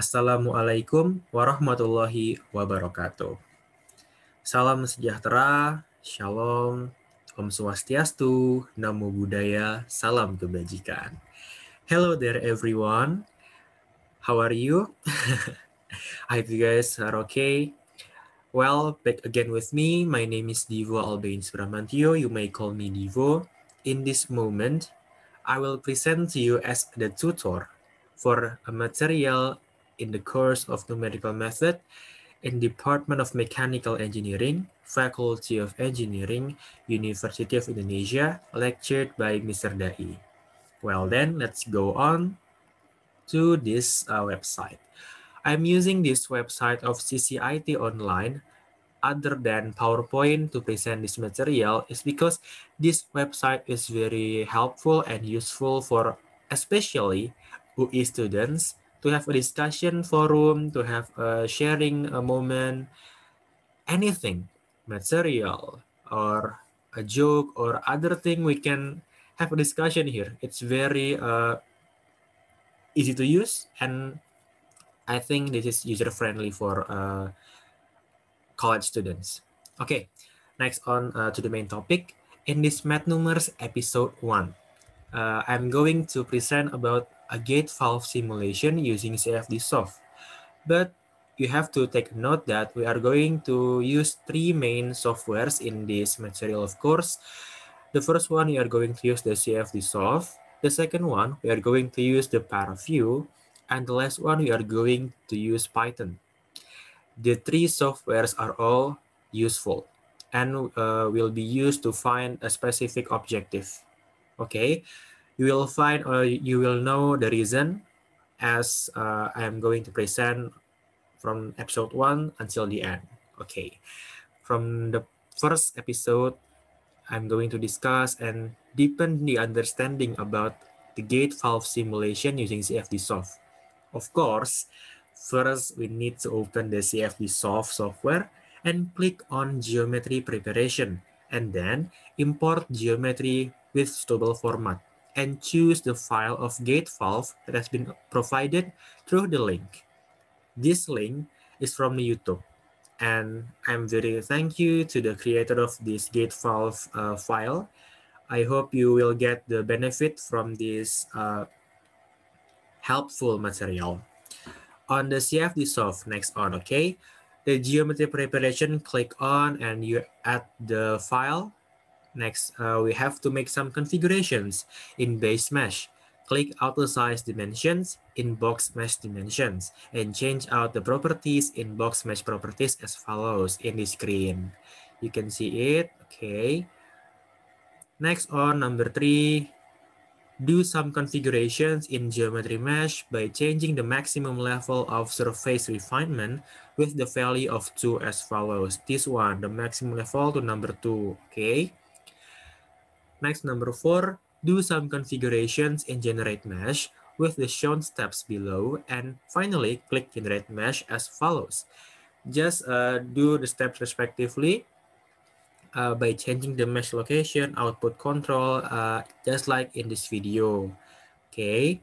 Assalamualaikum warahmatullahi wabarakatuh. Salam sejahtera, shalom, Om Swastiastu, Namo Buddhaya, salam kebajikan. Hello there everyone, how are you? I hope you guys are okay. Well, back again with me. My name is Divo Albains Bramantio. You may call me Divo. In this moment, I will present to you as the tutor for a material in the course of numerical method in Department of Mechanical Engineering, Faculty of Engineering, University of Indonesia, lectured by Mr. Dai. Well then, let's go on to this website. I'm using this website of CCIT Online other than PowerPoint to present this material is because this website is very helpful and useful for especially UI students to have a discussion forum, to have a sharing a moment, anything, material or a joke or other thing we can have a discussion here. It's very easy to use, and I think this is user friendly for college students. Okay, next on to the main topic. In this Math Numbers episode 1, I'm going to present about a gate valve simulation using CFD-Soft. But you have to take note that we are going to use three main softwares in this material, of course. The first one, we are going to use the CFD-Soft. The second one, we are going to use the ParaView. And the last one, we are going to use Python. The three softwares are all useful and will be used to find a specific objective. Okay, you will find or you will know the reason as I am going to present from episode 1 until the end. Okay, from the first episode, I'm going to discuss and deepen the understanding about the gate valve simulation using CFD-Soft. Of course, first we need to open the CFD-Soft software and click on geometry preparation, and then import geometry with suitable format and choose the file of gate valve that has been provided through the link. This link is from the YouTube, and I'm very thank you to the creator of this gate valve file. I hope you will get the benefit from this helpful material. On the CFD-Soft, next on, okay? The geometry preparation, click on and you add the file. Next, we have to make some configurations in base mesh. Click auto size dimensions in box mesh dimensions and change out the properties in box mesh properties as follows in the screen. You can see it, okay. Next on number 3, do some configurations in geometry mesh by changing the maximum level of surface refinement with the value of 2 as follows. This one, the maximum level to number 2, okay. Next, number 4, do some configurations in Generate Mesh with the shown steps below, and finally, click Generate Mesh as follows. Just do the steps respectively by changing the mesh location, output control, just like in this video. Okay,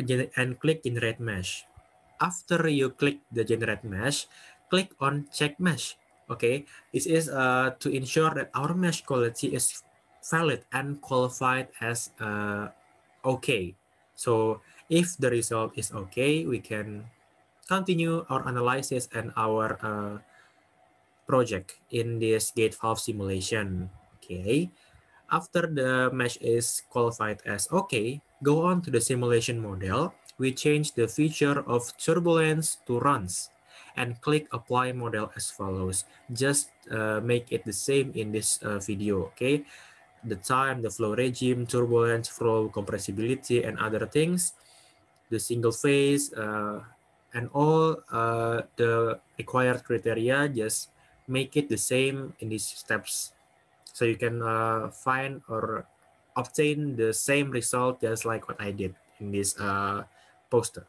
and click Generate Mesh. After you click the Generate Mesh, click on Check Mesh. Okay, this is to ensure that our mesh quality is valid and qualified as okay. So if the result is okay, we can continue our analysis and our project in this gate valve simulation. Okay, after the mesh is qualified as okay, go on to the simulation model. We change the feature of turbulence to runs and click apply model as follows. Just make it the same in this video, okay? The time, the flow regime, turbulence, flow, compressibility, and other things, the single phase, and all the required criteria, just make it the same in these steps. So you can find or obtain the same result just like what I did in this poster.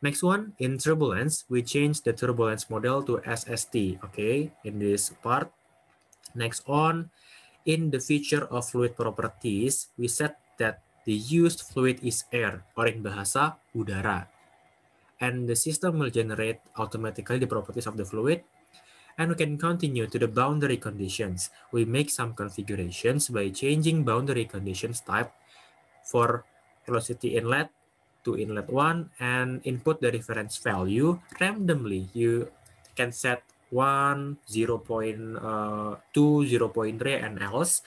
Next one, in turbulence, we change the turbulence model to SST, okay, in this part. Next on, in the feature of fluid properties, we set that the used fluid is air, or in bahasa, udara. and the system will generate automatically the properties of the fluid. And we can continue to the boundary conditions. We make some configurations by changing boundary conditions type for velocity inlet to inlet 1 and input the reference value randomly. You can set 1, 0.2, 0.3, and else.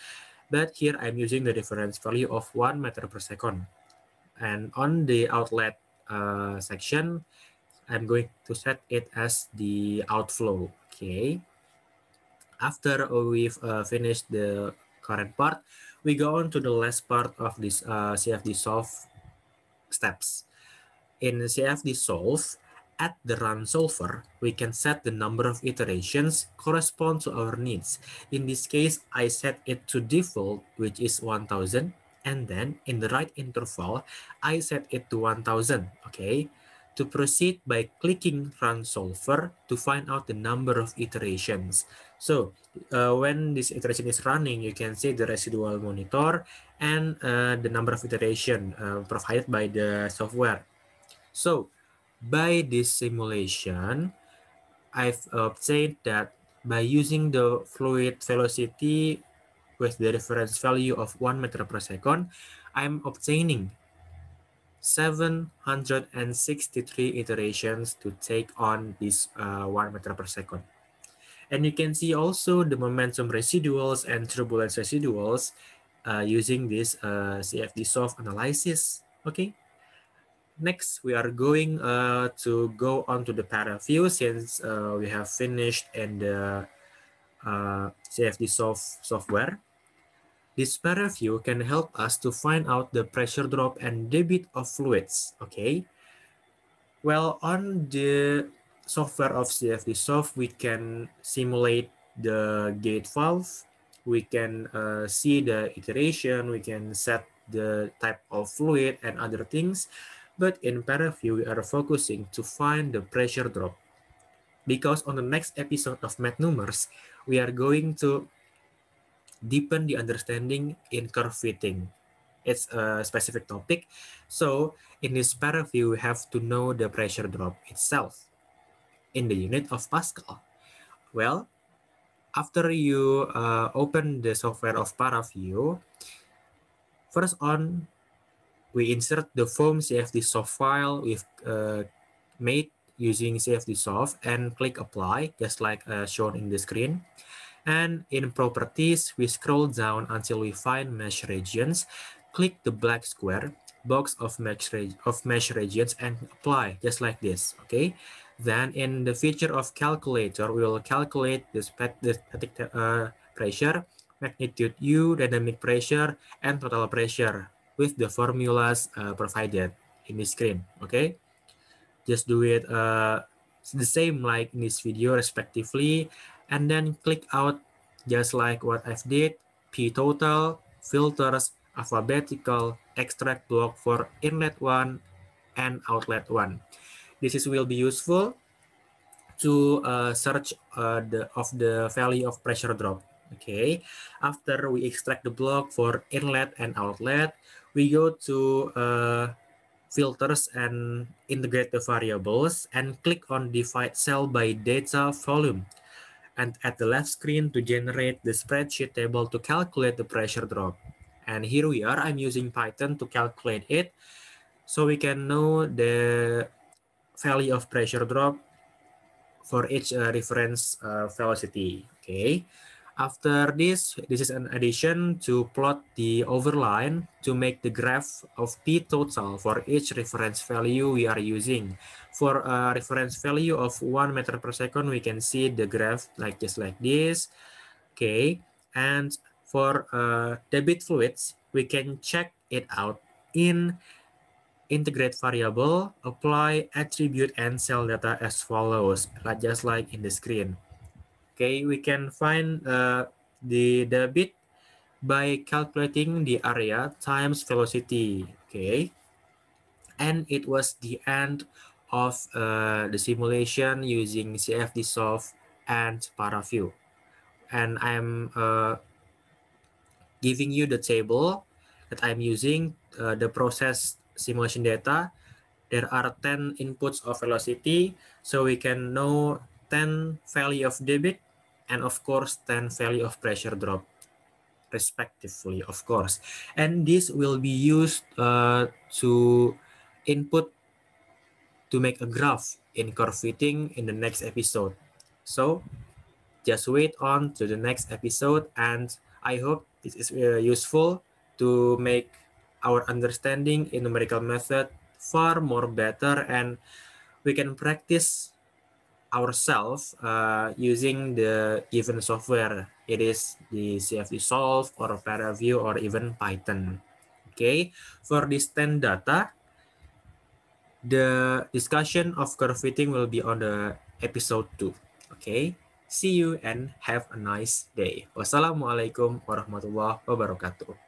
But here I'm using the reference value of 1 meter per second. And on the outlet section, I'm going to set it as the outflow. Okay. After we've finished the current part, we go on to the last part of this CFD solve steps. In CFD solve, at the run solver, we can set the number of iterations correspond to our needs. In this case, I set it to default, which is 1000, and then in the right interval, I set it to 1000, okay? To proceed by clicking run solver to find out the number of iterations. So when this iteration is running, you can see the residual monitor and the number of iteration provided by the software. So by this simulation, I've obtained that by using the fluid velocity with the reference value of 1 meter per second, I'm obtaining 763 iterations to take on this 1 meter per second. And you can see also the momentum residuals and turbulence residuals using this CFD solve analysis. Okay. Next, we are going to go on to the ParaView since we have finished in the CFD solve software. This ParaView can help us to find out the pressure drop and debit of fluids. Okay. Well, on the software of CFD solve, we can simulate the gate valve. We can see the iteration. We can set the type of fluid and other things. But in ParaView, we are focusing to find the pressure drop. Because on the next episode of MathNumers, we are going to deepen the understanding in curve fitting. It's a specific topic. So in this ParaView, we have to know the pressure drop itself in the unit of Pascal. Well, after you open the software of ParaView, first on, we insert the foam CFD solve file we've made using CFD solve and click apply, just like shown in the screen. And in properties, we scroll down until we find mesh regions. Click the black square box of mesh regions and apply, just like this. Okay. Then in the feature of calculator, we will calculate the static pressure, magnitude U, dynamic pressure, and total pressure with the formulas provided in the screen. Okay. Just do it the same like in this video respectively, and then click out just like what I've did, P total, filters, alphabetical, extract block for inlet 1 and outlet 1. This will be useful to search the value of pressure drop. Okay, after we extract the block for inlet and outlet, we go to filters and integrate the variables and click on divide cell by data volume, and at the left screen to generate the spreadsheet table to calculate the pressure drop. And here we are, I'm using Python to calculate it so we can know the value of pressure drop for each reference velocity. Okay. After this is an addition to plot the overline to make the graph of P total for each reference value we are using. For a reference value of 1 meter per second, we can see the graph just like this. Okay, and for debit fluids, we can check it out in integrate variable, apply attribute and cell data as follows, just like in the screen. Okay, we can find the debit by calculating the area times velocity. Okay, and it was the end of the simulation using CFD solve and ParaView. And I'm giving you the table that I'm using, the process simulation data there are 10 inputs of velocity, so we can know 10 value of debit and of course 10 value of pressure drop respectively, of course. And this will be used to input to make a graph in curve fitting in the next episode. So just wait on to the next episode, and I hope this is useful to make our understanding in numerical method far more better, and we can practice ourselves using the given software. It is the CFD Solve or ParaView or even Python. Okay, for this 10 data, the discussion of curve fitting will be on the episode 2. Okay, see you and have a nice day. Wassalamualaikum warahmatullahi wabarakatuh.